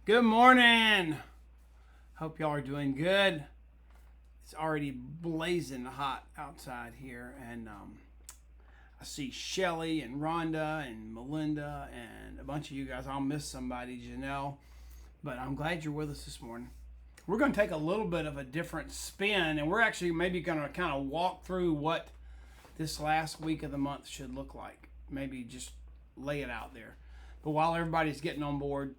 Good morning. Hope y'all are doing good. It's already blazing hot outside here, and I see Shelly and Rhonda and Melinda and a bunch of you guys. I'll miss somebody, Janelle, but I'm glad you're with us this morning. We're going to take a little bit of a different spin, and we're actually maybe going to kind of walk through what this last week of the month should look like. Maybe just lay it out there. But while everybody's getting on board,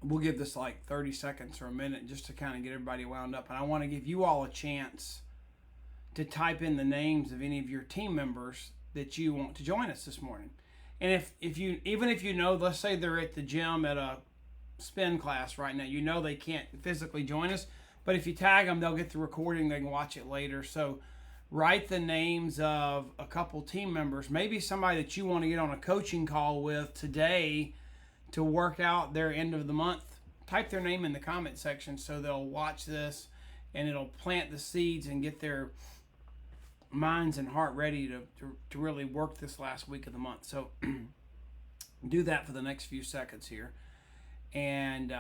we'll give this like 30 seconds or a minute just to kind of get everybody wound up. And I want to give you all a chance to type in the names of any of your team members that you want to join us this morning. And if you, even if you know, let's say they're at the gym at a spin class right now, you know they can't physically join us, but if you tag them, they'll get the recording, they can watch it later. So write the names of a couple team members, maybe somebody that you want to get on a coaching call with today to work out their end of the month. Type their name in the comment section so they'll watch this and it'll plant the seeds and get their minds and heart ready to really work this last week of the month. So do that for the next few seconds here. And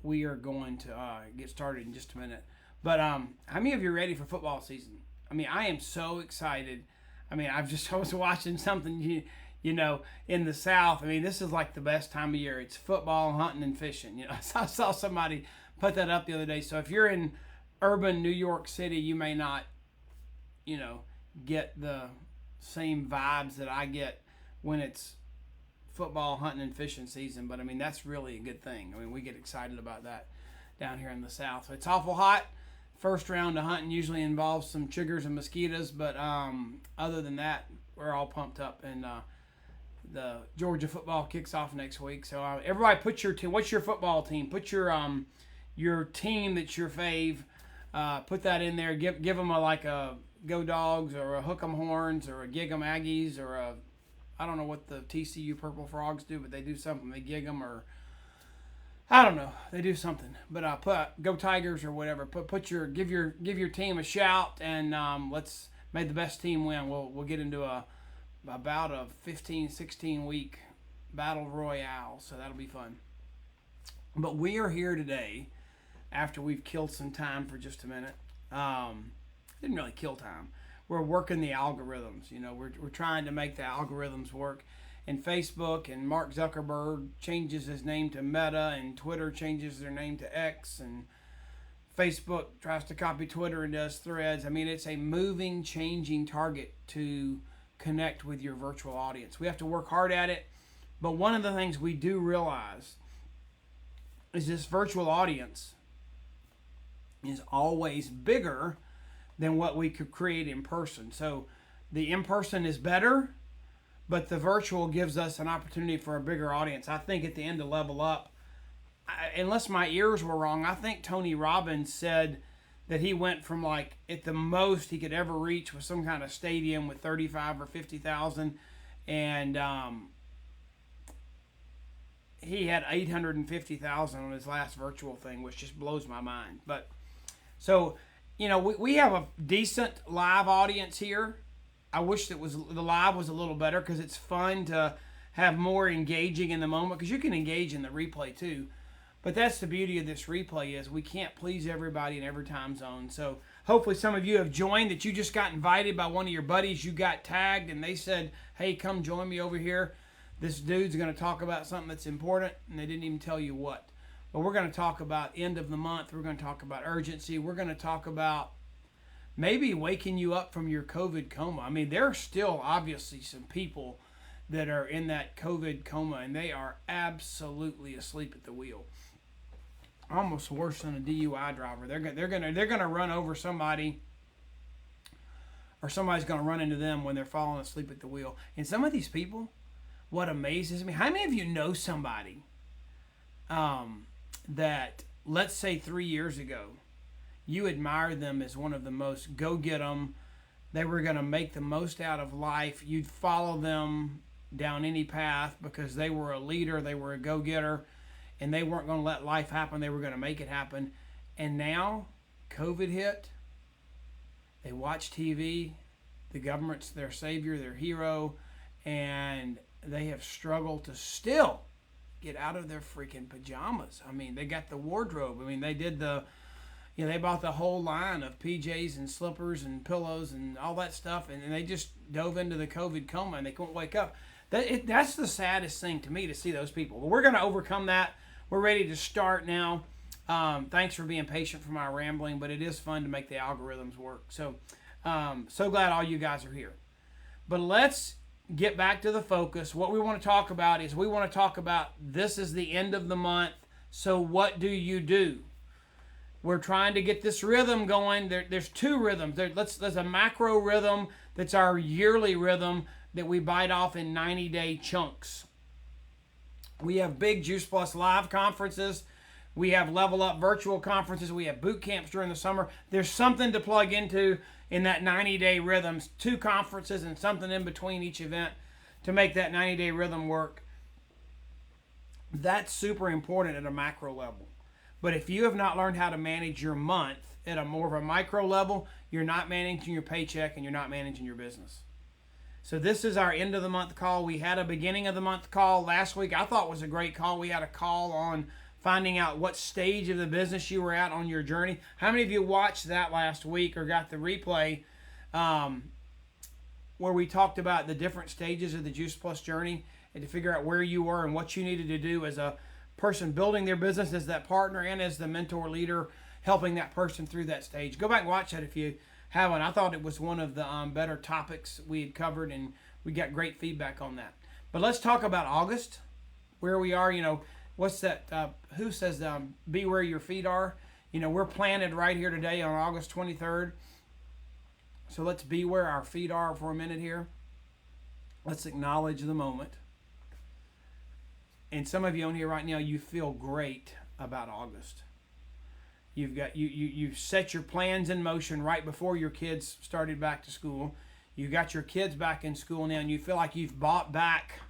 we are going to get started in just a minute. But how many of you are ready for football season? I mean, I am so excited. I mean, I was watching something, you know, in the South. I mean, this is like the best time of year. It's football, hunting, and fishing. You know, I saw somebody put that up the other day. So if you're in urban New York City, you may not, you know, get the same vibes that I get when it's football, hunting, and fishing season. But I mean, that's really a good thing. I mean, we get excited about that down here in the South. It's awful hot. First round of hunting usually involves some chiggers and mosquitoes, but other than that, we're all pumped up. And the Georgia football kicks off next week. So everybody, put your team. What's your football team? Put your team that's your fave. Put that in there. Give them a Go Dogs or a Hook 'em Horns or a Gig 'em Aggies or a, I don't know what the TCU Purple Frogs do, but they do something. They gig them, or I don't know. They do something. But put Go Tigers or whatever. Give your team a shout, and may the best team win. We'll get into about a 15-16 week battle royale, so that'll be fun. But we are here today after we've killed some time for just a minute. Didn't really kill time. We're working the algorithms. You know, we're trying to make the algorithms work. And Facebook and Mark Zuckerberg changes his name to Meta, and Twitter changes their name to X, and Facebook tries to copy Twitter and does Threads. I mean, it's a moving, changing target to connect with your virtual audience. We have to work hard at it, but one of the things we do realize is this virtual audience is always bigger than what we could create in person. So the in-person is better, but the virtual gives us an opportunity for a bigger audience. I think at the end of Level Up, unless my ears were wrong, I think Tony Robbins said that he went from, like, at the most he could ever reach with some kind of stadium with 35 or 50,000, and he had 850,000 on his last virtual thing, which just blows my mind. But so, you know, we have a decent live audience here. I wish the live was a little better because it's fun to have more engaging in the moment, because you can engage in the replay too. But that's the beauty of this replay, is we can't please everybody in every time zone. So hopefully some of you have joined, that you just got invited by one of your buddies. You got tagged and they said, hey, come join me over here. This dude's going to talk about something that's important, and they didn't even tell you what. But we're going to talk about end of the month. We're going to talk about urgency. We're going to talk about maybe waking you up from your COVID coma. I mean, there are still obviously some people that are in that COVID coma, and they are absolutely asleep at the wheel. Almost worse than a DUI driver. They're gonna run over somebody, or somebody's gonna run into them when they're falling asleep at the wheel. And some of these people, what amazes me, how many of you know somebody that, let's say 3 years ago, you admired them as one of the most go-get-em, they were going to make the most out of life, you'd follow them down any path because they were a leader, they were a go-getter, and they weren't going to let life happen, they were going to make it happen. And now, COVID hit, they watch TV, the government's their savior, their hero, and they have struggled to still get out of their freaking pajamas. I mean, they got the wardrobe. I mean, they did they bought the whole line of PJs and slippers and pillows and all that stuff, and they just dove into the COVID coma and they couldn't wake up. That's the saddest thing to me, to see those people. But we're going to overcome that. We're ready to start now. Thanks for being patient for my rambling, but it is fun to make the algorithms work. So, so glad all you guys are here. But let's get back to the focus. What we want to talk about is this is the end of the month. So what do you do? We're trying to get this rhythm going. There's two rhythms. There's a macro rhythm that's our yearly rhythm that we bite off in 90-day chunks. We have big Juice Plus live conferences. We have Level Up virtual conferences. We have boot camps during the summer. There's something to plug into in that 90-day rhythm. 2 conferences and something in between each event to make that 90-day rhythm work. That's super important at a macro level. But if you have not learned how to manage your month at a more of a micro level, you're not managing your paycheck and you're not managing your business. So this is our end of the month call. We had a beginning of the month call last week. I thought was a great call. We had a call on finding out what stage of the business you were at on your journey. How many of you watched that last week or got the replay where we talked about the different stages of the Juice Plus journey and to figure out where you were and what you needed to do as a person building their business, as that partner and as the mentor leader helping that person through that stage. Go back and watch that if you haven't. I thought it was one of the better topics we had covered, and we got great feedback on that. But let's talk about August, where we are. What's that? Who says be where your feet are? We're planted right here today on August 23rd. So let's be where our feet are for a minute here. Let's acknowledge the moment. And some of you on here right now, you feel great about August. You've set your plans in motion right before your kids started back to school. You got your kids back in school now, and you feel like you've bought back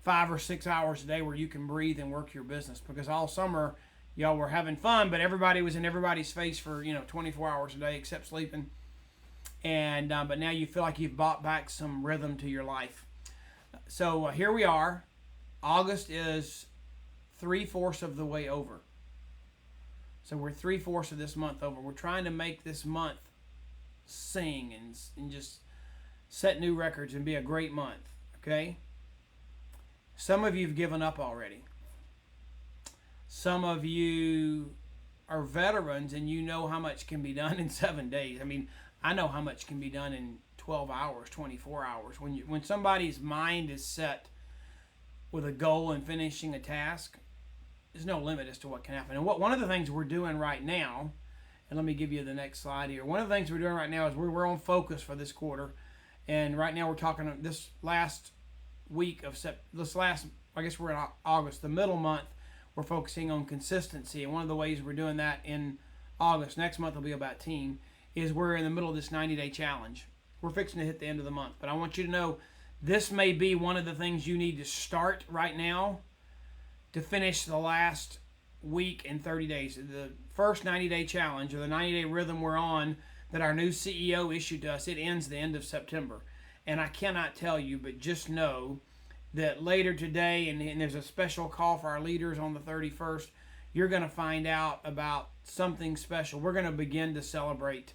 5 or 6 hours a day where you can breathe and work your business. Because all summer, y'all were having fun, but everybody was in everybody's face for 24 hours a day except sleeping. And but now you feel like you've bought back some rhythm to your life. So here we are. August is 3/4 of the way over. So we're 3/4 of this month over. We're trying to make this month sing and just set new records and be a great month. Okay? Some of you have given up already. Some of you are veterans and you know how much can be done in 7 days. I mean, I know how much can be done in 12 hours, 24 hours. When somebody's mind is set with a goal and finishing a task, there's no limit as to what can happen. And one of the things we're doing right now, and let me give you the next slide here. One of the things we're doing right now is we're on focus for this quarter. And right now we're talking this last week of I guess we're in August, the middle month, we're focusing on consistency. And one of the ways we're doing that in August, next month will be about team, is we're in the middle of this 90-day challenge. We're fixing to hit the end of the month. But I want you to know this may be one of the things you need to start right now to finish the last week in 30 days. The first 90-day challenge, or the 90-day rhythm we're on that our new CEO issued to us, it ends the end of September. And I cannot tell you, but just know that later today, and there's a special call for our leaders on the 31st, you're going to find out about something special. We're going to begin to celebrate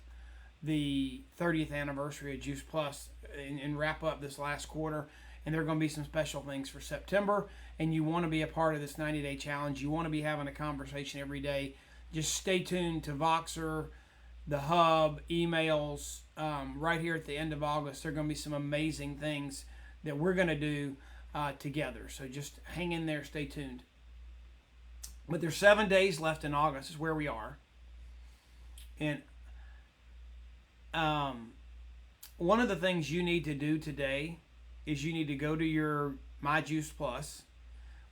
the 30th anniversary of Juice Plus and wrap up this last quarter. And there are going to be some special things for September. And you want to be a part of this 90-day challenge. You want to be having a conversation every day. Just stay tuned to Voxer, the Hub, emails. Right here at the end of August, there are going to be some amazing things that we're going to do together. So just hang in there. Stay tuned. But there's 7 days left in August is where we are. And one of the things you need to do today is you need to go to your My Juice Plus,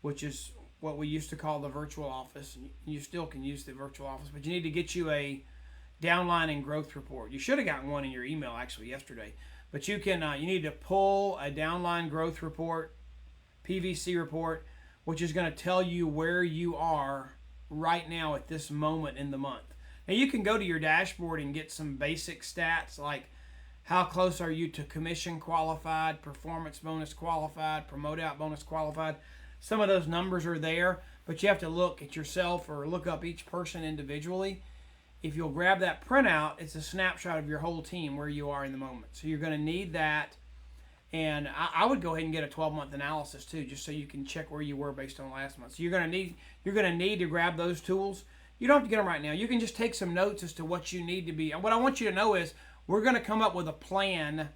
which is what we used to call the virtual office. You still can use the virtual office, but you need to get you a downline and growth report. You should have gotten one in your email actually yesterday, but you can. You need to pull a downline growth report, PVC report, which is going to tell you where you are right now at this moment in the month. Now you can go to your dashboard and get some basic stats like how close are you to commission qualified, performance bonus qualified, promote out bonus qualified. some of those numbers are there, but you have to look at yourself or look up each person individually. If you'll grab that printout, it's a snapshot of your whole team where you are in the moment. So you're going to need that. And I would go ahead and get a 12-month analysis too, just so you can check where you were based on last month. So you're going to need to grab those tools. You don't have to get them right now. You can just take some notes as to what you need to be. And what I want you to know is we're going to come up with a plan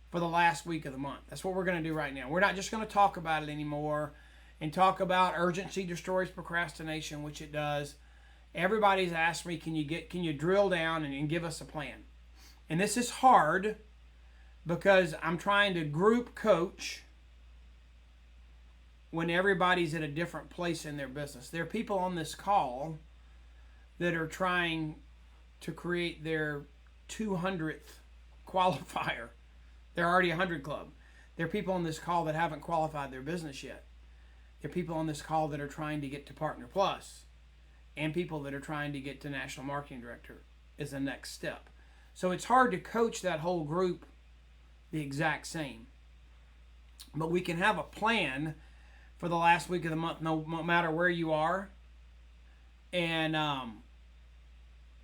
for the last week of the month. That's what we're going to do right now. We're not just going to talk about it anymore and talk about urgency destroys procrastination, which it does. Everybody's asked me, can you drill down and give us a plan? And this is hard because I'm trying to group coach when everybody's at a different place in their business. There are people on this call that are trying to create their 200th qualifier. They're already 100 club. There are people on this call that haven't qualified their business yet. There are people on this call that are trying to get to Partner Plus, and people that are trying to get to National Marketing Director is the next step. So it's hard to coach that whole group the exact same. But we can have a plan for the last week of the month, no matter where you are, and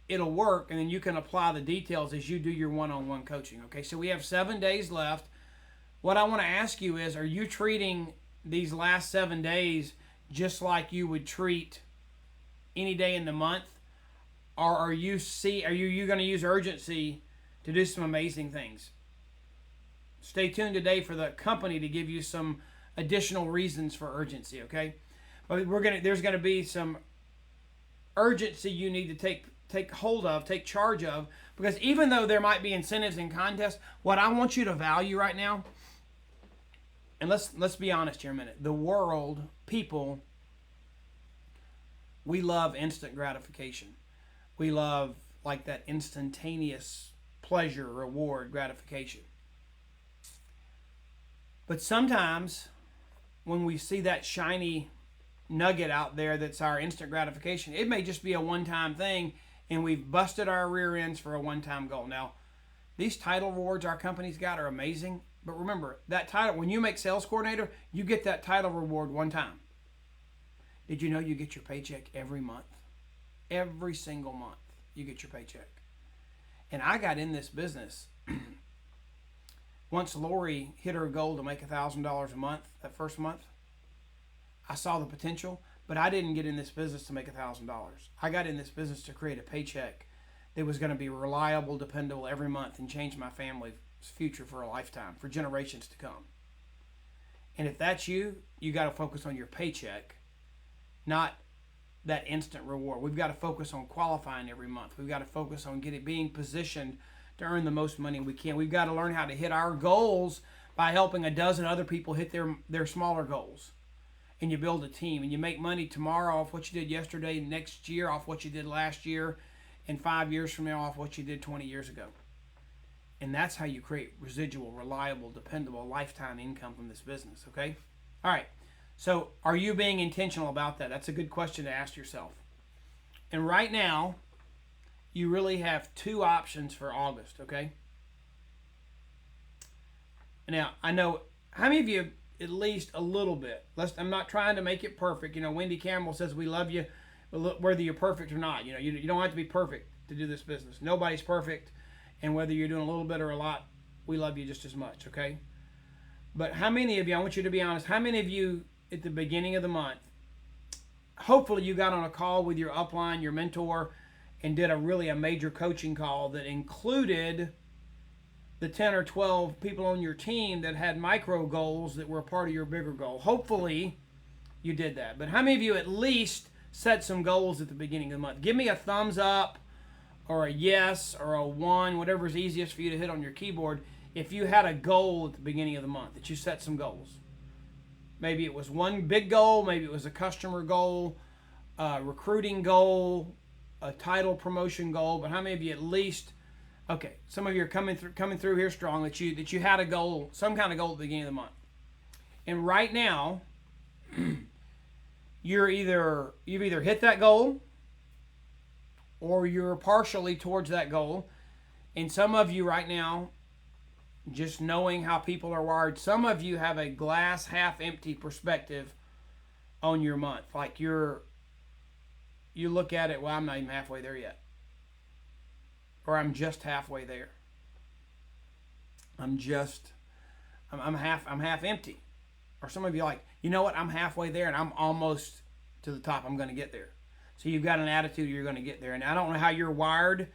it'll work, and then you can apply the details as you do your one-on-one coaching. Okay, so we have 7 days left. What I want to ask you is, are you treating these last 7 days just like you would treat any day in the month, or are you going to use urgency to do some amazing things? Stay tuned today for the company to give you some additional reasons for urgency, okay? But there's going to be some urgency you need to take hold of, take charge of, because even though there might be incentives and contests, what I want you to value right now, and let's be honest here a minute, the world, people, we love instant gratification. We love like that instantaneous pleasure, reward, gratification. But sometimes when we see that shiny nugget out there that's our instant gratification, it may just be a one-time thing, and we've busted our rear ends for a one-time goal. Now, these title rewards our company's got are amazing, but remember, that title, when you make sales coordinator, you get that title reward one time. Did you know you get your paycheck every month? Every single month, you get your paycheck. And I got in this business once Lori hit her goal to make $1,000 a month, that first month. I saw the potential, but I didn't get in this business to make $1,000. I got in this business to create a paycheck that was going to be reliable, dependable every month and change my family's future for a lifetime, for generations to come. And if that's you, you got to focus on your paycheck, not that instant reward. We've got to focus on qualifying every month. We've got to focus on being positioned to earn the most money we can. We've got to learn how to hit our goals by helping a dozen other people hit their smaller goals. And you build a team, and you make money tomorrow off what you did yesterday, next year off what you did last year, and 5 years from now off what you did 20 years ago. And that's how you create residual, reliable, dependable, lifetime income from this business, okay? All right. So are you being intentional about that? That's a good question to ask yourself. And right now, you really have two options for August, okay? Now, I know, how many of you, at least a little bit, I'm not trying to make it perfect. You know, Wendy Campbell says we love you, whether you're perfect or not. You know, you don't have to be perfect to do this business. Nobody's perfect. And whether you're doing a little bit or a lot, we love you just as much, okay? But how many of you, I want you to be honest, how many of you at the beginning of the month, hopefully you got on a call with your upline, your mentor, and did a major coaching call that included the 10 or 12 people on your team that had micro goals that were a part of your bigger goal. Hopefully you did that. But how many of you at least set some goals at the beginning of the month? Give me a thumbs up or a yes or a 1, whatever's easiest for you to hit on your keyboard, if you had a goal at the beginning of the month, that you set some goals. Maybe it was one big goal, maybe it was a customer goal, a recruiting goal, a title promotion goal, but how many of you at least, okay, some of you are coming through here strong, that you had a goal, some kind of goal at the beginning of the month. And right now, you've either hit that goal or you're partially towards that goal. And some of you right now, just knowing how people are wired, some of you have a glass half empty perspective on your month. Like you look at it, well, I'm not even halfway there yet. Or I'm just halfway there. I'm half empty. Or some of you are like, you know what, I'm halfway there and I'm almost to the top. I'm going to get there. So you've got an attitude you're going to get there. And I don't know how you're wired,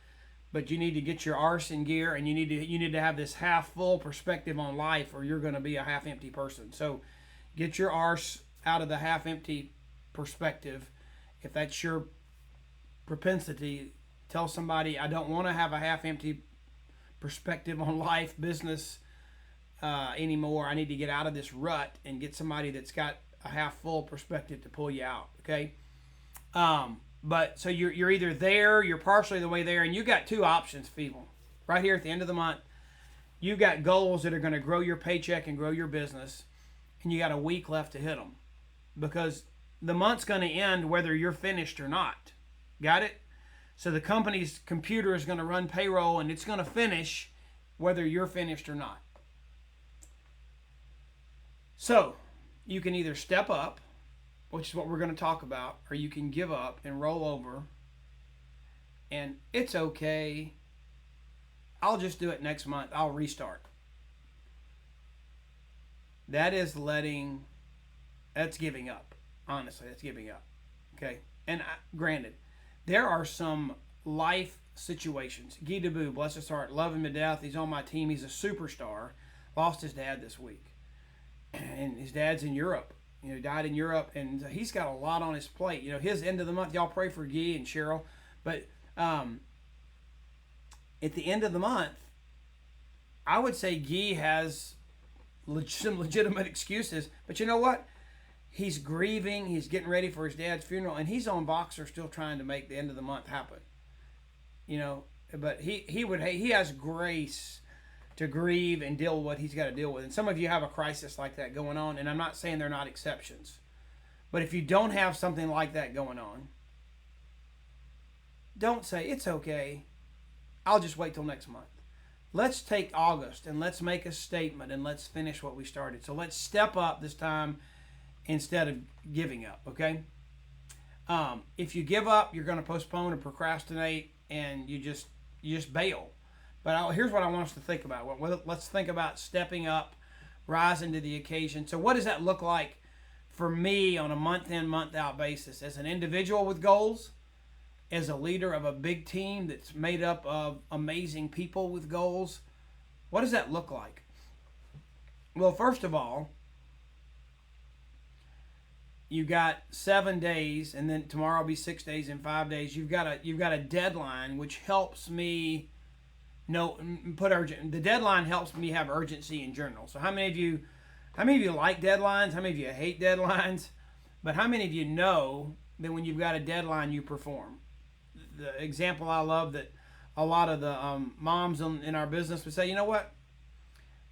but you need to get your arse in gear, and you need to have this half full perspective on life, or you're going to be a half empty person. So get your arse out of the half empty perspective. If that's your propensity, tell somebody, I don't want to have a half empty perspective on life, business anymore. I need to get out of this rut and get somebody that's got a half full perspective to pull you out. Okay. But so you're either there, you're partially the way there, and you got two options, people. Right here at the end of the month, you got goals that are going to grow your paycheck and grow your business, and you got a week left to hit them, because the month's going to end whether you're finished or not. Got it? So the company's computer is going to run payroll, and it's going to finish whether you're finished or not. So you can either step up, which is what we're going to talk about, or you can give up and roll over, and it's okay. I'll just do it next month. I'll restart. That's giving up. Honestly, that's giving up. Okay? And granted, there are some life situations. Guy Debut, bless his heart, love him to death. He's on my team. He's a superstar. Lost his dad this week. And his dad's in Europe. Died in Europe, and he's got a lot on his plate. His end of the month, y'all pray for Guy and Cheryl. But at the end of the month, I would say Guy has some legitimate excuses. But you know what? He's grieving. He's getting ready for his dad's funeral, and he's on Boxer still trying to make the end of the month happen. But he has grace to grieve and deal with what he's got to deal with. And some of you have a crisis like that going on, and I'm not saying they're not exceptions. But if you don't have something like that going on, don't say, it's okay, I'll just wait till next month. Let's take August and let's make a statement and let's finish what we started. So let's step up this time instead of giving up, okay? If you give up, you're going to postpone or procrastinate, and you just bail. But here's what I want us to think about. Let's think about stepping up, rising to the occasion. So what does that look like for me on a month-in, month-out basis? As an individual with goals, as a leader of a big team that's made up of amazing people with goals, what does that look like? Well, first of all, you got 7 days, and then tomorrow will be 6 days and 5 days. You've got a deadline, which helps me the deadline helps me have urgency in general. So how many of you like deadlines? How many of you hate deadlines? But how many of you know that when you've got a deadline, you perform? The example I love that a lot of the moms in our business would say, you know what?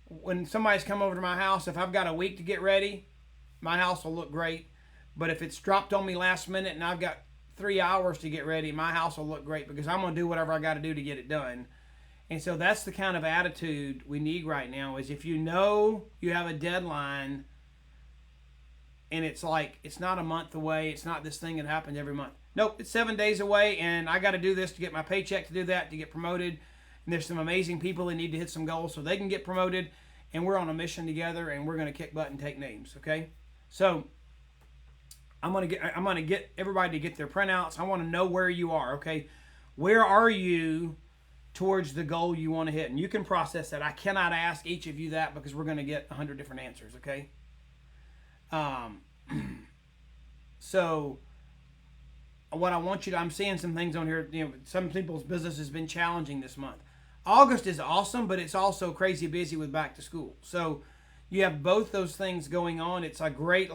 When somebody's come over to my house, if I've got a week to get ready, my house will look great. But if it's dropped on me last minute and I've got 3 hours to get ready, my house will look great, because I'm going to do whatever I got to do to get it done. And so that's the kind of attitude we need right now, is if you know you have a deadline and it's like, it's not a month away, it's not this thing that happens every month. Nope, it's 7 days away, and I got to do this to get my paycheck, to do that, to get promoted. And there's some amazing people that need to hit some goals so they can get promoted, and we're on a mission together, and we're going to kick butt and take names, okay? So I'm going to get everybody to get their printouts. I want to know where you are, okay? Where are you towards the goal you want to hit? And you can process that. I cannot ask each of you that, because we're going to get 100 different answers, okay? So what I want you to, I'm seeing some things on here, some people's business has been challenging this month. August is awesome, but it's also crazy busy with back to school. So you have both those things going on. It's a great,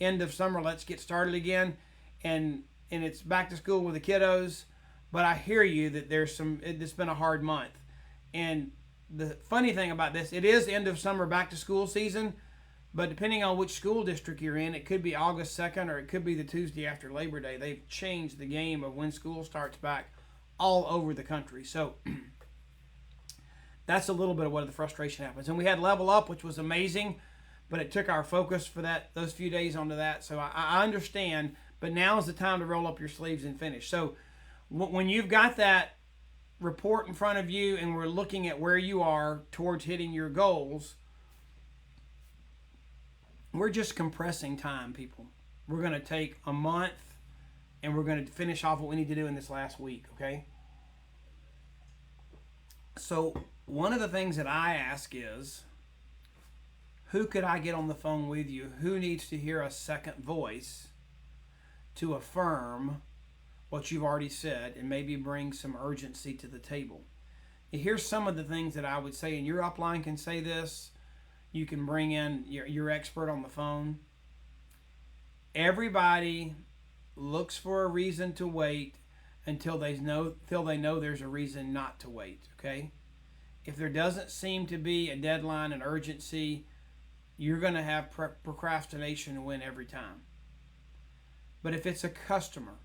end of summer, let's get started again. And it's back to school with the kiddos. But I hear you that it's been a hard month. And the funny thing about this, it is end of summer back to school season, but depending on which school district you're in, it could be August 2nd or it could be the Tuesday after Labor Day. They've changed the game of when school starts back all over the country. So that's a little bit of what the frustration happens. And we had Level Up, which was amazing, but it took our focus for those few days onto that. So I understand, but now is the time to roll up your sleeves and finish. So when you've got that report in front of you and we're looking at where you are towards hitting your goals, we're just compressing time, people. We're going to take a month and we're going to finish off what we need to do in this last week, okay? So one of the things that I ask is, who could I get on the phone with you? Who needs to hear a second voice to affirm what you've already said and maybe bring some urgency to the table? Here's some of the things that I would say, and your upline can say this. You can bring in your expert on the phone. Everybody looks for a reason to wait until they know there's a reason not to wait, okay? If there doesn't seem to be a deadline and urgency, you're going to have procrastination win every time. But if it's a customer,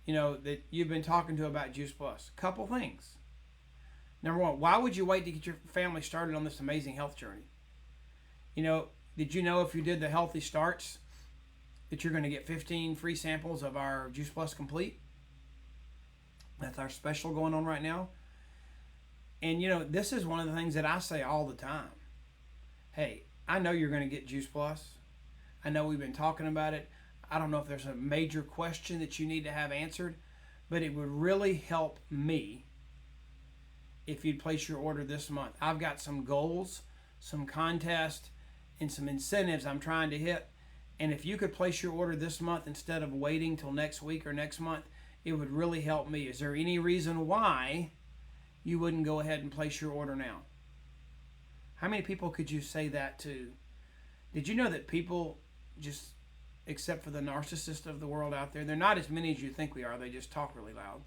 that you've been talking to about Juice Plus, couple things. Number one, why would you wait to get your family started on this amazing health journey? Did you know if you did the Healthy Starts that you're going to get 15 free samples of our Juice Plus Complete? That's our special going on right now. And this is one of the things that I say all the time. Hey, I know you're going to get Juice Plus. I know we've been talking about it. I don't know if there's a major question that you need to have answered, but it would really help me if you'd place your order this month. I've got some goals, some contests, and some incentives I'm trying to hit. And if you could place your order this month instead of waiting till next week or next month, it would really help me. Is there any reason why you wouldn't go ahead and place your order now? How many people could you say that to? Did you know that people, just except for the narcissists of the world out there, they're not as many as you think we are. They just talk really loud,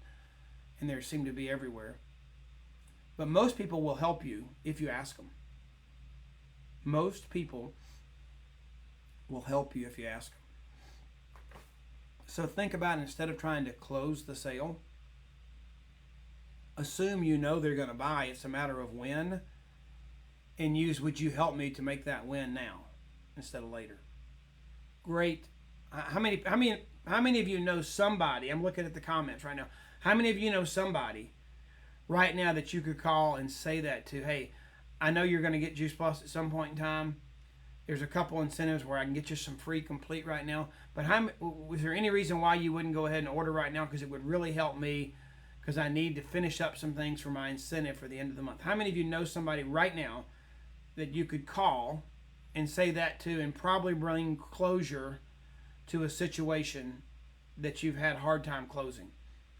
and they seem to be everywhere. But most people will help you if you ask them. Most people will help you if you ask them. So think about it. Instead of trying to close the sale, assume they're going to buy. It's a matter of when, and use would you help me to make that win now instead of later. Great. How many of you know somebody? I'm looking at the comments right now. How many of you know somebody right now that you could call and say that to? Hey, I know you're going to get Juice Plus at some point in time. There's a couple incentives where I can get you some free Complete right now. But was there any reason why you wouldn't go ahead and order right now? Because it would really help me, because I need to finish up some things for my incentive for the end of the month. How many of you know somebody right now that you could call and say that to, and probably bring closure to a situation that you've had a hard time closing?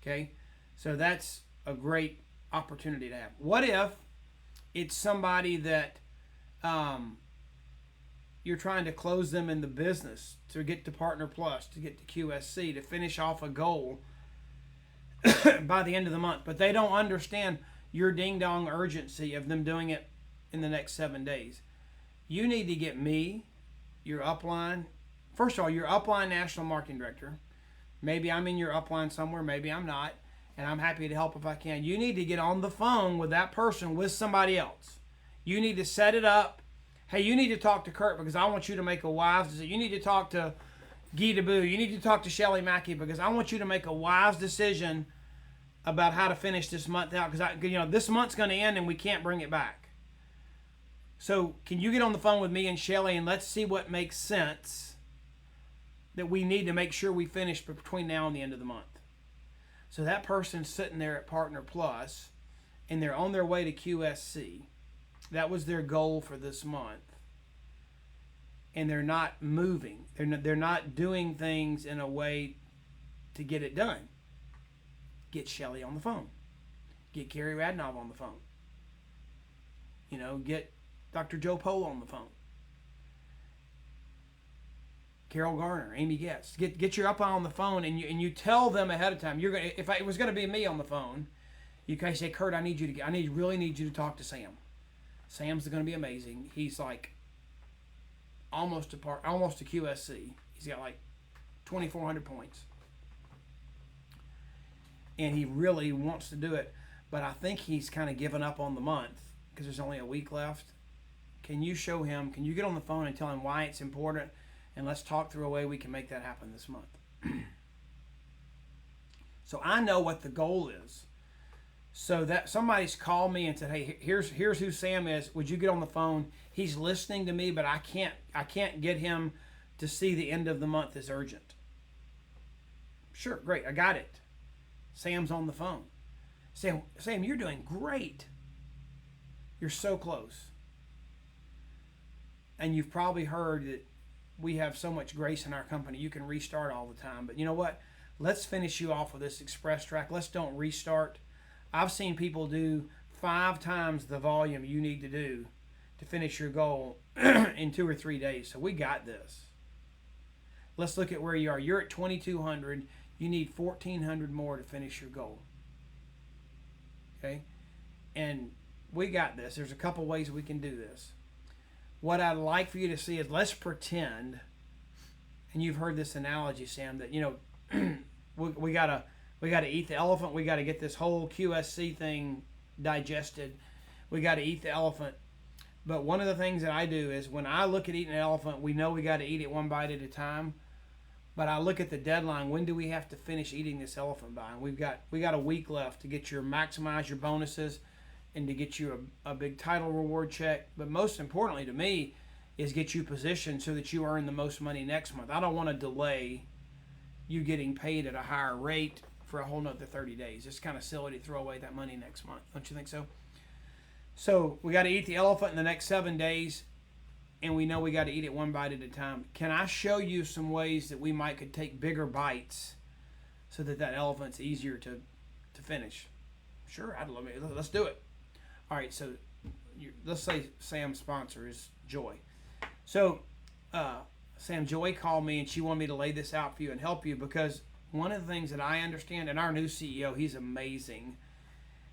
Okay? So that's a great opportunity to have. What if it's somebody that you're trying to close them in the business to get to Partner Plus, to get to QSC, to finish off a goal by the end of the month, but they don't understand your ding-dong urgency of them doing it in the next 7 days? You need to get me, your upline. First of all, your upline national marketing director. Maybe I'm in your upline somewhere, maybe I'm not, and I'm happy to help if I can. You need to get on the phone with that person with somebody else. You need to set it up. Hey, you need to talk to Kurt because I want you to make a wise decision. You need to talk to Guy Debou. You need to talk to Shelly Mackey because I want you to make a wise decision about how to finish this month out, because this month's going to end and we can't bring it back. So can you get on the phone with me and Shelly and let's see what makes sense that we need to make sure we finish between now and the end of the month. So that person's sitting there at Partner Plus and they're on their way to QSC. That was their goal for this month. And they're not moving. They're not doing things in a way to get it done. Get Shelly on the phone. Get Carrie Radnov on the phone. Get Dr. Joe Polo on the phone. Carol Garner, Amy Getz. Get your upline on the phone and you tell them ahead of time. If it was going to be me on the phone, you can say, Kurt, I really need you to talk to Sam. Sam's going to be amazing. He's like almost to QSC. He's got like 2,400 points. And he really wants to do it. But I think he's kind of given up on the month because there's only a week left. Can you show him? Can you get on the phone and tell him why it's important? And let's talk through a way we can make that happen this month. So I know what the goal is. So that somebody's called me and said, "Hey, here's who Sam is. Would you get on the phone? He's listening to me, but I can't get him to see the end of the month is urgent." Sure, great, I got it. Sam's on the phone. Sam, you're doing great. You're so close. And you've probably heard that we have so much grace in our company. You can restart all the time. But you know what? Let's finish you off with this express track. Let's don't restart. I've seen people do 5 times the volume you need to do to finish your goal in 2 or 3 days. So we got this. Let's look at where you are. You're at 2,200. You need 1,400 more to finish your goal. Okay? And we got this. There's a couple ways we can do this. What I'd like for you to see is, let's pretend, and you've heard this analogy, Sam, that, we gotta eat the elephant. We gotta get this whole QSC thing digested. We gotta eat the elephant. But one of the things that I do is, when I look at eating an elephant, we know we gotta eat it one bite at a time. But I look at the deadline. When do we have to finish eating this elephant by? And we got a week left to maximize your bonuses and to get you a big title reward check. But most importantly to me is get you positioned so that you earn the most money next month. I don't want to delay you getting paid at a higher rate for a whole nother 30 days. It's kind of silly to throw away that money next month. Don't you think so? So we got to eat the elephant in the next 7 days, and we know we got to eat it one bite at a time. Can I show you some ways that we could take bigger bites so that elephant's easier to finish? Sure, let's do it. All right, so let's say Sam's sponsor is Joy. So Sam, Joy called me and she wanted me to lay this out for you and help you, because one of the things that I understand, and our new CEO, he's amazing,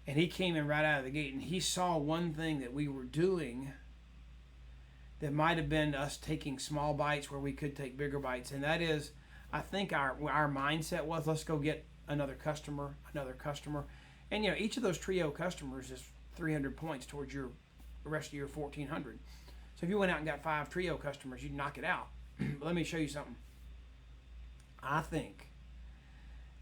and he came in right out of the gate and he saw one thing that we were doing that might have been us taking small bites where we could take bigger bites, and that is, I think our mindset was, let's go get another customer. And each of those trio customers is 300 points towards the rest of your 1,400. So if you went out and got 5 trio customers, you'd knock it out. But let me show you something. I think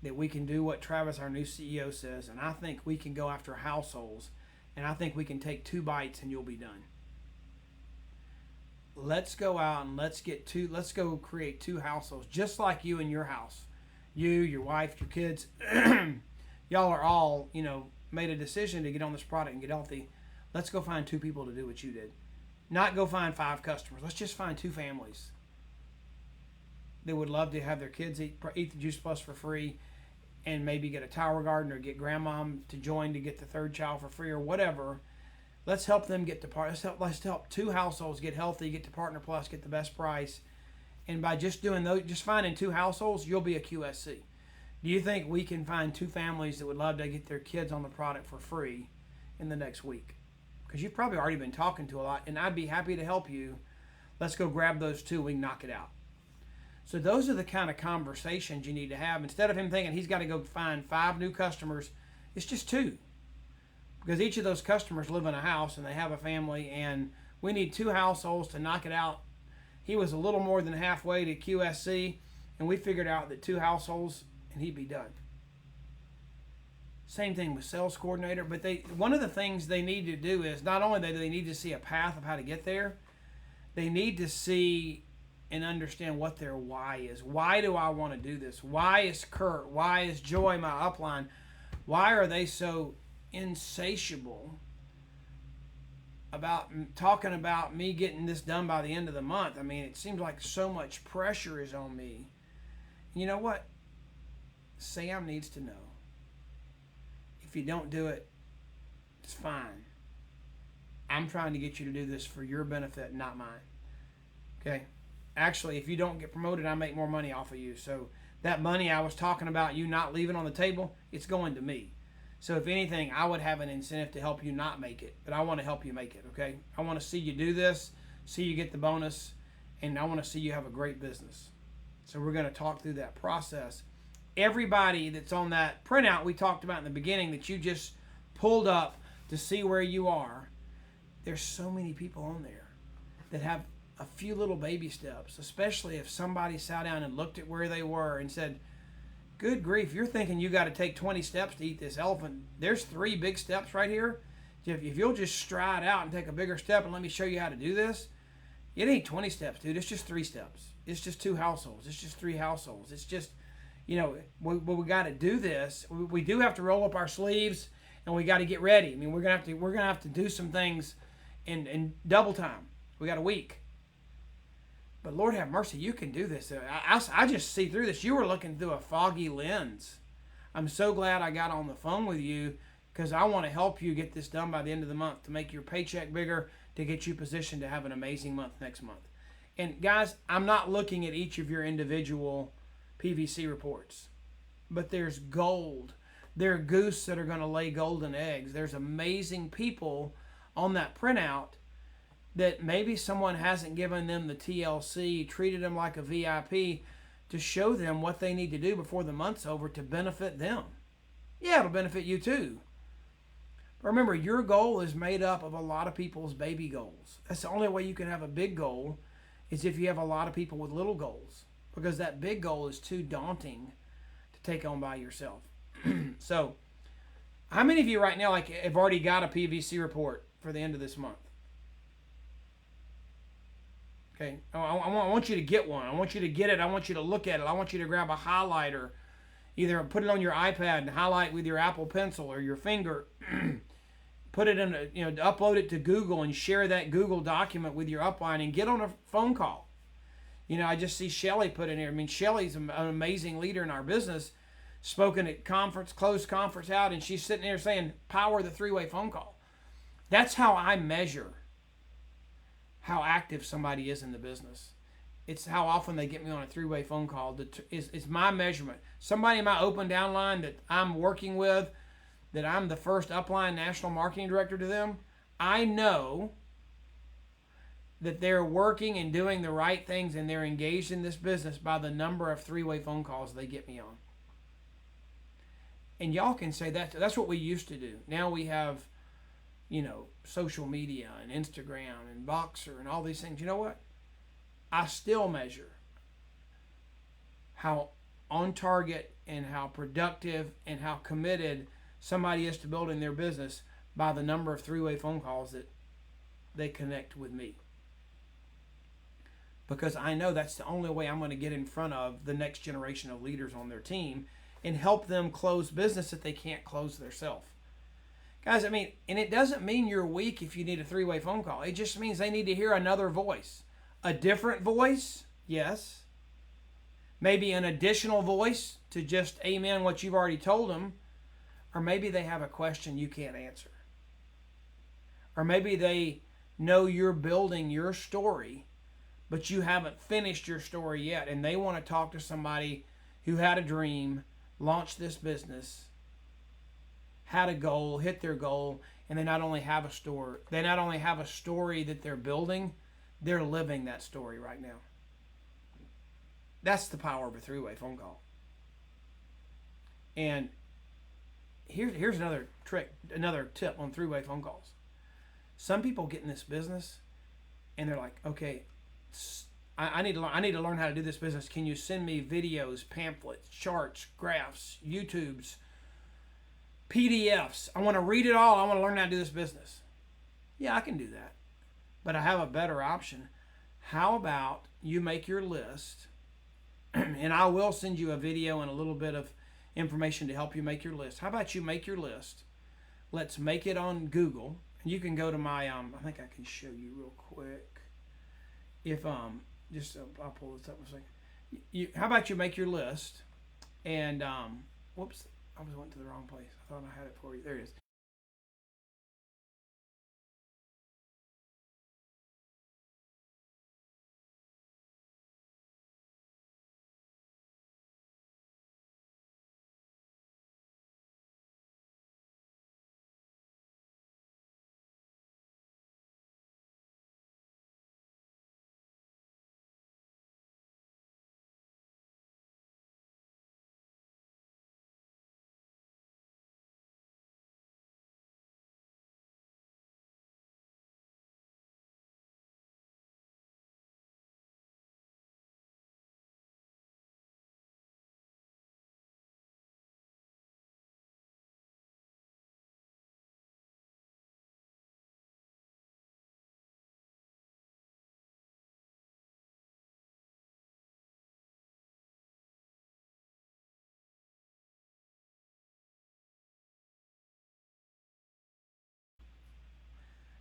that we can do what Travis, our new CEO, says, and I think we can go after households, and I think we can take 2 bites and you'll be done. Let's go out and let's go create 2 households, just like you and your house. You, your wife, your kids, y'all are all, made a decision to get on this product and get healthy. Let's go find 2 people to do what you did. Not go find 5 customers. Let's just find 2 families that would love to have their kids eat the Juice Plus for free, and maybe get a Tower Garden or get grandmom to join to get the 3rd child for free or whatever. Let's help them get to let's help 2 households get healthy, get to Partner Plus, get the best price. And by just doing those, just finding 2 households, you'll be a QSC. Do you think we can find 2 families that would love to get their kids on the product for free in the next week? Because you've probably already been talking to a lot, and I'd be happy to help you. Let's go grab those 2. We can knock it out. So those are the kind of conversations you need to have. Instead of him thinking he's got to go find 5 new customers, it's just 2. Because each of those customers live in a house and they have a family, and we need 2 households to knock it out. He was a little more than halfway to QSC, and we figured out that 2 households and he'd be done. Same thing with sales coordinator, but one of the things they need to do is, not only do they need to see a path of how to get there, they need to see and understand what their why is. Why do I want to do this? Why is Kurt? Why is Joy, my upline? Why are they so insatiable about talking about me getting this done by the end of the month? I mean, it seems like so much pressure is on me. You know what? Sam needs to know. If you don't do it, it's fine. I'm trying to get you to do this for your benefit, not mine. Okay? Actually, if you don't get promoted, I make more money off of you. So that money I was talking about you not leaving on the table, it's going to me. So if anything, I would have an incentive to help you not make it, but I want to help you make it, okay? I want to see you do this, see you get the bonus, and I want to see you have a great business. So we're going to talk through that process. Everybody that's on that printout we talked about in the beginning that you just pulled up to see where you are, there's so many people on there. that have a few little baby steps, especially if somebody sat down and looked at where they were and said, good grief, you're thinking you got to take 20 steps to eat this elephant. There's 3 big steps right here. If you'll just stride out and take a bigger step and let me show you how to do this, it ain't 20 steps, dude. It's just 3 steps. It's just 2 households. It's just 3 households. It's just, we got to do this. We do have to roll up our sleeves, and we got to get ready. I mean, we're gonna have to do some things in double time. We got a week. But Lord have mercy, you can do this. I just see through this. You were looking through a foggy lens. I'm so glad I got on the phone with you, because I want to help you get this done by the end of the month, to make your paycheck bigger, to get you positioned to have an amazing month next month. And guys, I'm not looking at each of your individual PVC reports, but there's gold. There are goose that are going to lay golden eggs. There's amazing people on that printout that maybe someone hasn't given them the TLC, treated them like a VIP, to show them what they need to do before the month's over to benefit them. Yeah, it'll benefit you too. But remember, your goal is made up of a lot of people's baby goals. That's the only way you can have a big goal, is if you have a lot of people with little goals, because that big goal is too daunting to take on by yourself. So, how many of you right now have already got a PVC report for the end of this month? Okay, I want you to get one. I want you to get it. I want you to look at it. I want you to grab a highlighter, either put it on your iPad and highlight with your Apple Pencil or your finger. Put it in, upload it to Google and share that Google document with your upline, and get on a phone call. I just see Shelly put in here. I mean, Shelly's an amazing leader in our business, spoken at conference, closed conference out, and she's sitting there saying, power the 3-way phone call. That's how I measure how active somebody is in the business. It's how often they get me on a 3-way phone call. It's my measurement. Somebody in my open downline that I'm working with, that I'm the first upline national marketing director to them, I know that they're working and doing the right things, and they're engaged in this business by the number of 3-way phone calls they get me on. And y'all can say that's what we used to do. Now we have, social media and Instagram and Boxer and all these things. You know what? I still measure how on target and how productive and how committed somebody is to building their business by the number of 3-way phone calls that they connect with me. Because I know that's the only way I'm going to get in front of the next generation of leaders on their team and help them close business that they can't close themselves. Guys, and it doesn't mean you're weak if you need a 3-way phone call. It just means they need to hear another voice. A different voice, yes. Maybe an additional voice to just amen what you've already told them. Or maybe they have a question you can't answer. Or maybe they know you're building your story, but you haven't finished your story yet, and they want to talk to somebody who had a dream, launched this business, had a goal, hit their goal, and they not only have a story that they're building, they're living that story right now. That's the power of a 3-way phone call. And here's another trick, another tip on 3-way phone calls. Some people get in this business and they're like, okay, I need to learn how to do this business. Can you send me videos, pamphlets, charts, graphs, YouTubes, PDFs? I want to read it all. I want to learn how to do this business. Yeah, I can do that. But I have a better option. How about you make your list, and I will send you a video and a little bit of information to help you make your list. How about you make your list? Let's make it on Google. And you can go to my, I think I can show you real quick. If, I'll pull this up a second. How about you make your list? And, whoops, I went to the wrong place. I thought I had it for you. There it is.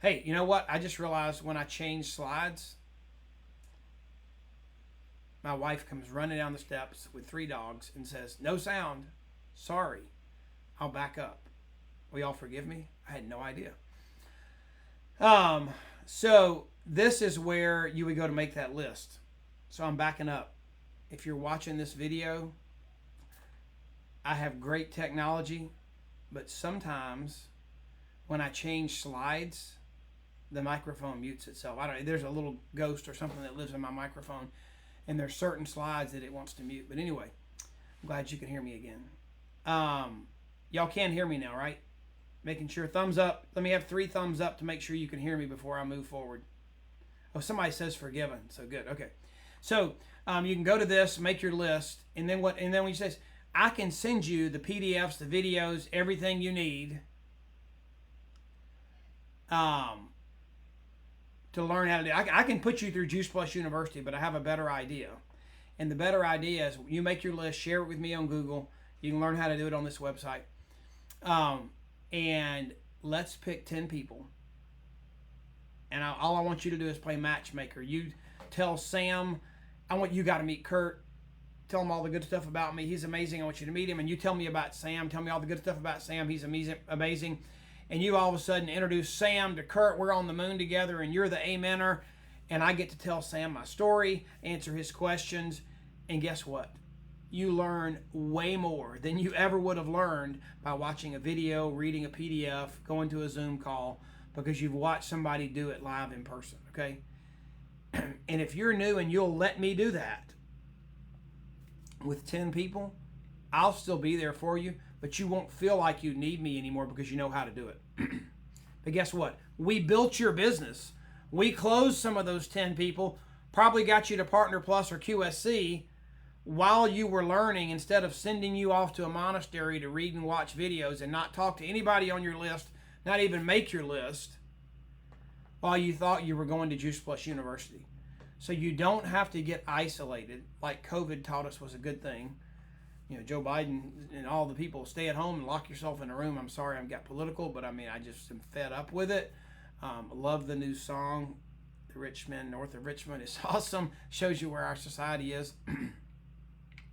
Hey, you know what? I just realized when I change slides, my wife comes running down the steps with 3 dogs and says, "No sound. Sorry. I'll back up. Will y'all forgive me?" I had no idea. So this is where you would go to make that list. So I'm backing up. If you're watching this video, I have great technology, but sometimes when I change slides, the microphone mutes itself. There's a little ghost or something that lives in my microphone, and there's certain slides that it wants to mute. But anyway, I'm glad you can hear me again. Y'all can hear me now, right? Making sure, thumbs up. Let me have 3 thumbs up to make sure you can hear me before I move forward. Oh, somebody says forgiven, so good. Okay, so you can go to this, make your list, and then what? And then when you say, I can send you the PDFs, the videos, everything you need to learn how to do. I can put you through Juice Plus University, but I have a better idea. And the better idea is you make your list, share it with me on Google. You can learn how to do it on this website. And let's pick 10 people. And all I want you to do is play matchmaker. You tell Sam, you got to meet Kurt. Tell him all the good stuff about me. He's amazing. I want you to meet him. And you tell me about Sam. Tell me all the good stuff about Sam. He's amazing. And you all of a sudden introduce Sam to Kurt. We're on the moon together, and you're the amener. And I get to tell Sam my story, answer his questions. And guess what? You learn way more than you ever would have learned by watching a video, reading a PDF, going to a Zoom call, because you've watched somebody do it live in person, okay? And if you're new and you'll let me do that with 10 people, I'll still be there for you, but you won't feel like you need me anymore because you know how to do it. But guess what? We built your business. We closed some of those 10 people, probably got you to Partner Plus or QSC while you were learning, instead of sending you off to a monastery to read and watch videos and not talk to anybody on your list, not even make your list, while you thought you were going to Juice Plus University. So you don't have to get isolated like COVID taught us was a good thing. You know, Joe Biden and all the people, stay at home and lock yourself in a room. I'm sorry I got political, but I mean, I just am fed up with it. Love the new song, The Rich Men North of Richmond. It's awesome. Shows you where our society is.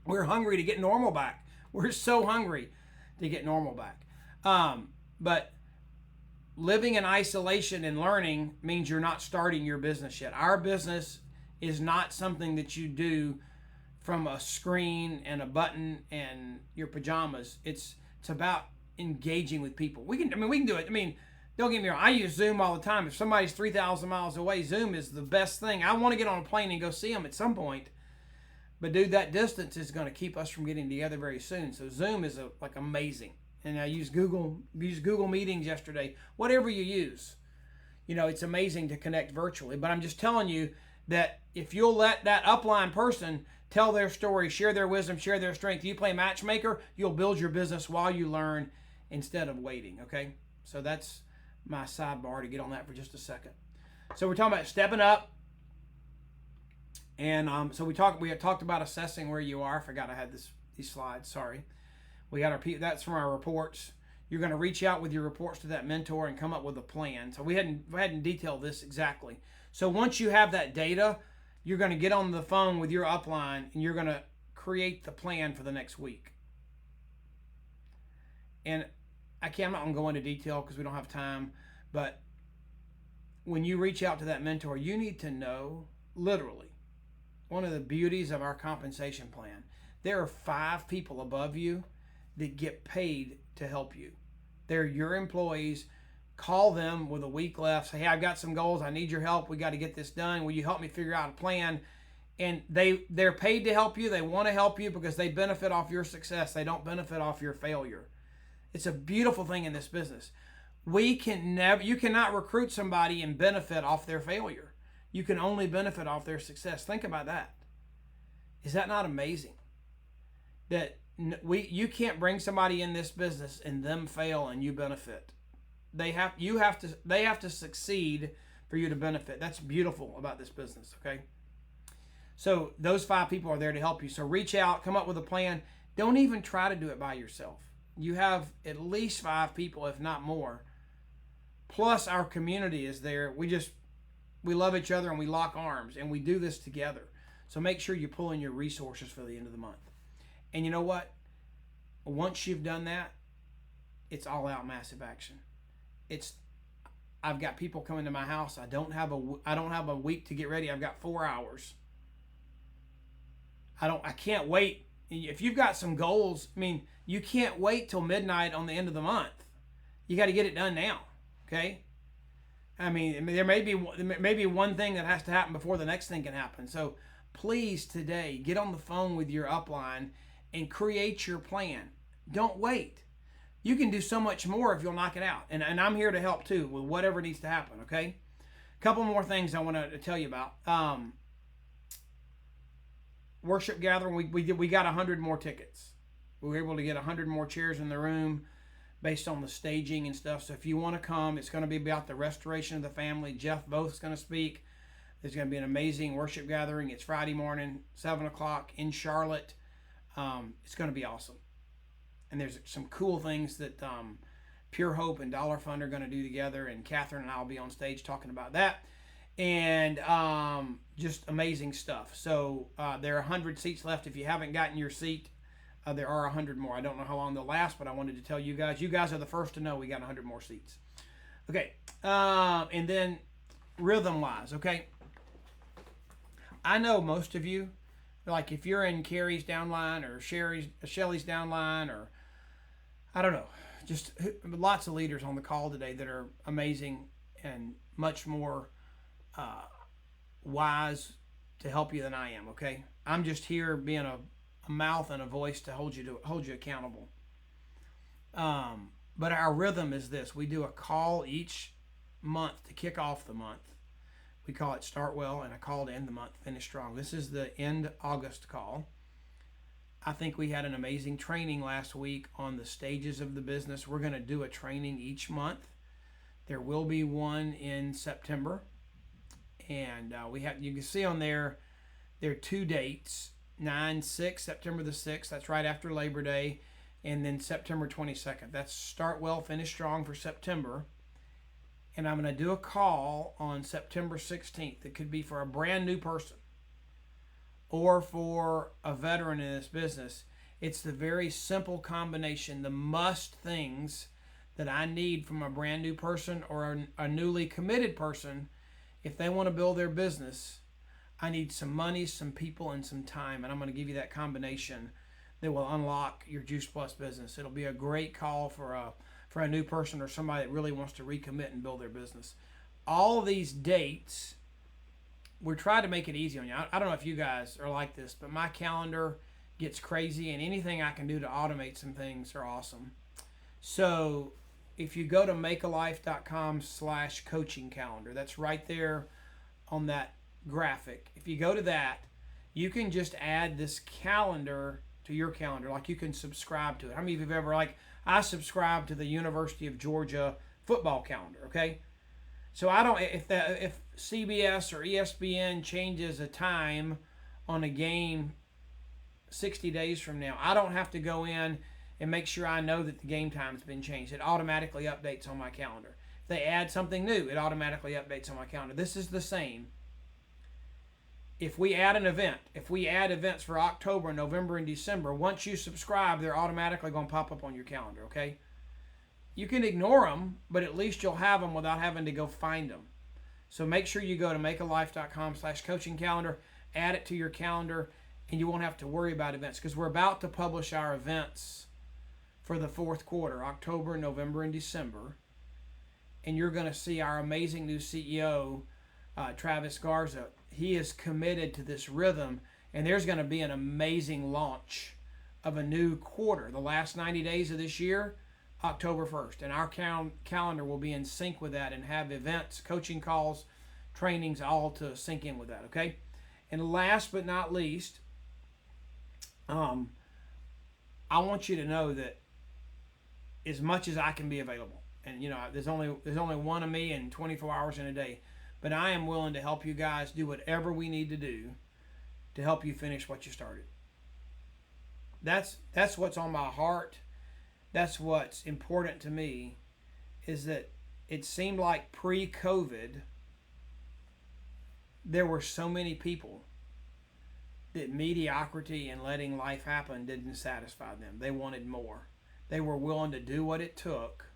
We're hungry to get normal back. We're so hungry to get normal back. But living in isolation and learning means you're not starting your business yet. Our business is not something that you do from a screen and a button and your pajamas. It's about engaging with people. We can do it. I mean, don't get me wrong. I use Zoom all the time. If somebody's 3,000 miles away, Zoom is the best thing. I want to get on a plane and go see them at some point. But dude, that distance is going to keep us from getting together very soon. So Zoom is like amazing. And I used Google Meetings yesterday. Whatever you use, you know, it's amazing to connect virtually. But I'm just telling you that if you'll let that upline person tell their story, share their wisdom, share their strength, you play matchmaker, you'll build your business while you learn instead of waiting, okay? So that's my sidebar to get on that for just a second. So we're talking about stepping up. And so we had talked about assessing where you are. I forgot I had these slides, sorry. We got that's from our reports. You're going to reach out with your reports to that mentor and come up with a plan. So we hadn't detailed this exactly. So once you have that data, you're going to get on the phone with your upline and you're going to create the plan for the next week. And I'm not going to go into detail because we don't have time, but when you reach out to that mentor, you need to know, literally, one of the beauties of our compensation plan, there are 5 people above you that get paid to help you. They're your employees. Call them with a week left. Say, hey, I've got some goals. I need your help. We got to get this done. Will you help me figure out a plan? And they're paid to help you. They want to help you because they benefit off your success. They don't benefit off your failure. It's a beautiful thing in this business. You cannot recruit somebody and benefit off their failure. You can only benefit off their success. Think about that. Is that not amazing? That you can't bring somebody in this business and them fail and you benefit. They have to succeed for you to benefit. That's beautiful about this business, okay? So those 5 people are there to help you. So reach out, come up with a plan. Don't even try to do it by yourself. You have at least 5 people, if not more, plus our community is there. We love each other and we lock arms and we do this together. So make sure you pull in your resources for the end of the month. And you know what? Once you've done that, it's all out massive action. I've got people coming to my house. I don't have a week to get ready. I've got 4 hours. I can't wait. If you've got some goals, I mean, you can't wait till midnight on the end of the month. You got to get it done now. Okay? I mean, there may be one thing that has to happen before the next thing can happen. So please today get on the phone with your upline and create your plan. Don't wait. You can do so much more if you'll knock it out. And I'm here to help too with whatever needs to happen, okay? A couple more things I want to tell you about. Worship gathering, we got 100 more tickets. We were able to get 100 more chairs in the room based on the staging and stuff. So if you want to come, it's going to be about the restoration of the family. Jeff Both's going to speak. There's going to be an amazing worship gathering. It's Friday morning, 7 o'clock in Charlotte. It's going to be awesome. And there's some cool things that Pure Hope and Dollar Fund are going to do together. And Catherine and I will be on stage talking about that. And just amazing stuff. So there are 100 seats left. If you haven't gotten your seat, there are 100 more. I don't know how long they'll last, but I wanted to tell you guys. You guys are the first to know we got 100 more seats. Okay. And then rhythm-wise, okay? I know most of you, like if you're in Carrie's downline or Shelly's downline or I don't know, just lots of leaders on the call today that are amazing and much more wise to help you than I am, okay? I'm just here being a mouth and a voice to hold you accountable. But our rhythm is this. We do a call each month to kick off the month. We call it Start Well, and a call to end the month, Finish Strong. This is the end August call. I think we had an amazing training last week on the stages of the business. We're going to do a training each month. There will be one in September. And you can see on there are 2 dates, 9/6, September the 6th. That's right after Labor Day. And then September 22nd. That's Start Well, Finish Strong for September. And I'm going to do a call on September 16th. It could be for a brand new person or for a veteran in this business. It's the very simple combination, the must things that I need from a brand new person or a newly committed person. If they want to build their business, I need some money, some people, and some time. And I'm going to give you that combination that will unlock your Juice Plus business. It'll be a great call for a new person or somebody that really wants to recommit and build their business. All of these dates, we're trying to make it easy on you. I don't know if you guys are like this, but my calendar gets crazy, and anything I can do to automate some things are awesome. So if you go to makealife.com/coaching calendar, that's right there on that graphic. If you go to that, you can just add this calendar to your calendar. Like you can subscribe to it. How many of you have ever, like, I subscribe to the University of Georgia football calendar, okay? So I don't, if CBS or ESPN changes a time on a game 60 days from now, I don't have to go in and make sure I know that the game time's been changed. It automatically updates on my calendar. If they add something new, it automatically updates on my calendar. This is the same. If we add an event, if we add events for October, November, and December, once you subscribe, they're automatically going to pop up on your calendar, okay? You can ignore them, but at least you'll have them without having to go find them. So make sure you go to makealife.com/coaching calendar, add it to your calendar, and you won't have to worry about events because we're about to publish our events for the fourth quarter, October, November, and December. And you're going to see our amazing new CEO, Travis Garza. He is committed to this rhythm, and there's going to be an amazing launch of a new quarter. The last 90 days of this year, October 1st. And our calendar will be in sync with that and have events, coaching calls, trainings, all to sync in with that, okay? And last but not least, I want you to know that as much as I can be available, and you know, there's only one of me and 24 hours in a day, but I am willing to help you guys do whatever we need to do to help you finish what you started. That's what's on my heart. That's what's important to me, is that it seemed like pre-COVID, there were so many people that mediocrity and letting life happen didn't satisfy them. They wanted more. They were willing to do what it took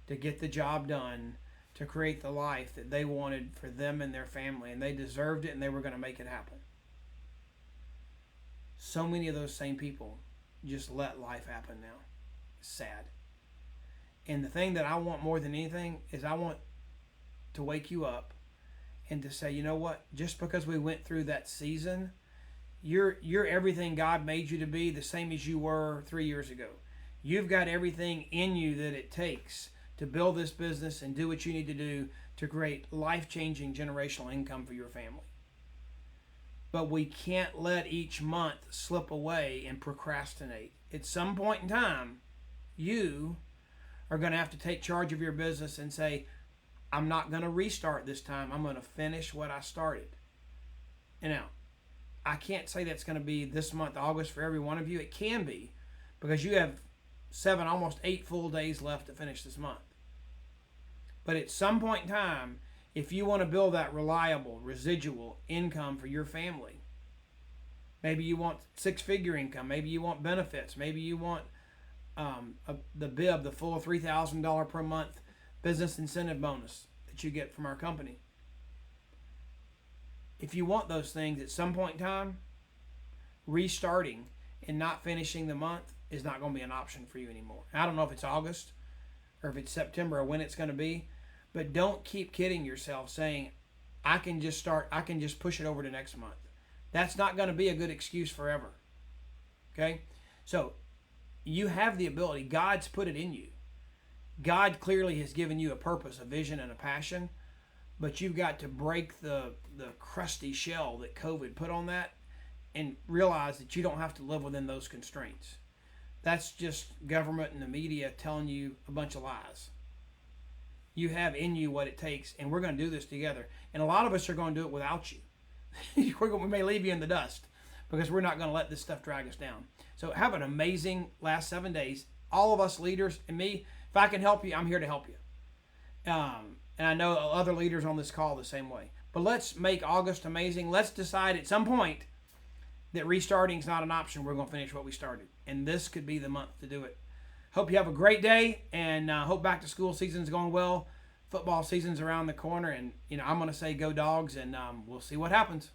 to get the job done, to create the life that they wanted for them and their family, and they deserved it and they were going to make it happen. So many of those same people just let life happen now. It's sad. And the thing that I want more than anything is I want to wake you up and to say, you know what? Just because we went through that season, you're everything God made you to be, the same as you were 3 years ago. You've got everything in you that it takes to build this business and do what you need to do to create life-changing generational income for your family. But we can't let each month slip away and procrastinate. At some point in time, you are going to have to take charge of your business and say, I'm not going to restart this time. I'm going to finish what I started. And now, I can't say that's going to be this month, August, for every one of you. It can be, because you have 7, almost 8 full days left to finish this month. But at some point in time, if you want to build that reliable, residual income for your family, maybe you want 6-figure income, maybe you want benefits, maybe you want the BIB, the full $3,000 per month business incentive bonus that you get from our company. If you want those things, at some point in time, restarting and not finishing the month is not going to be an option for you anymore. I don't know if it's August or if it's September or when it's going to be, but don't keep kidding yourself saying, I can just push it over to next month. That's not going to be a good excuse forever. Okay? So you have the ability. God's put it in you. God clearly has given you a purpose, a vision, and a passion, but you've got to break the crusty shell that COVID put on that and realize that you don't have to live within those constraints. That's just government and the media telling you a bunch of lies. You have in you what it takes, and we're going to do this together. And a lot of us are going to do it without you. We may leave you in the dust because we're not going to let this stuff drag us down. So have an amazing last 7 days. All of us leaders and me, if I can help you, I'm here to help you. And I know other leaders on this call the same way. But let's make August amazing. Let's decide at some point that restarting is not an option. We're going to finish what we started. And this could be the month to do it. Hope you have a great day, and hope back to school season's going well. Football season's around the corner, and I'm going to say go Dogs, and we'll see what happens.